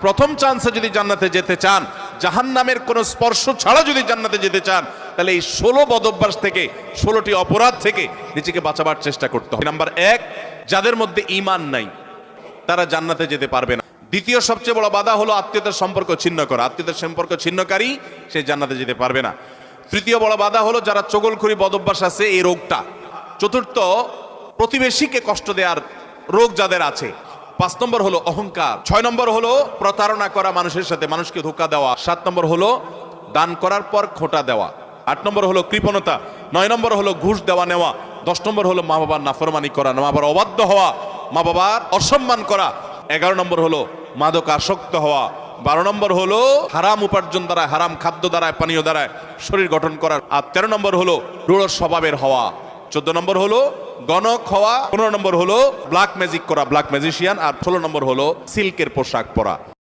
প্রথম চান্সে যদি জান্নাতে যেতে চান, জাহান্নামের কোনো স্পর্শ ছাড়া যদি জান্নাতে যেতে চান, তাহলে এই 16 বদঅভ্যাস থেকে, 16টি অপরাধ থেকে নিজেকে বাঁচাবার চেষ্টা করতে হবে। নাম্বার 1, যাদের মধ্যে ঈমান নাই তারা জান্নাতে যেতে পারবে না। দ্বিতীয় সবচেয়ে বড় বাধা হলো আত্মীয়তার সম্পর্ক ছিন্ন করা। আত্মীয়তার সম্পর্ক ছিন্নকারী সে জান্নাতে যেতে পারবে না। তৃতীয় বড় বাধা হলো যারা চগলখড়ি বদঅভ্যাস আছে, এই রোগটা। চতুর্থ, প্রতিবেশীকে কষ্ট দেওয়ার রোগ যাদের আছে। 5 নম্বর হলো অহংকার। 6 নম্বর হলো প্রতারণা করা, মানুষের সাথে মানুষকে ধোঁকা দেওয়া। 7 নম্বর হলো দান করার পর খোঁটা দেওয়া। 8 নম্বর হলো কৃপণতা। 9 নম্বর হলো ঘুষ দেওয়া নেওয়া। 10 নম্বর হলো মা বাবার নাফরমানি করা, মা বাবার অবাধ্য হওয়া, মা বাবার অসম্মান করা। 11 নম্বর হলো মাদক আসক্ত হওয়া। 12 নম্বর হলো হারাম উপার্জন দ্বারা, হারাম খাদ্য দ্বারা, পানীয় দ্বারা শরীর গঠন করা। আর 13 নম্বর হলো রূঢ় স্বভাবের হওয়া। 14 নম্বর হলো গণক হওয়া। 15 নম্বর হলো ব্ল্যাক ম্যাজিক করা, ব্ল্যাক ম্যাজিশিয়ান। আর 16 নম্বর হলো সিল্কের পোশাক পরা।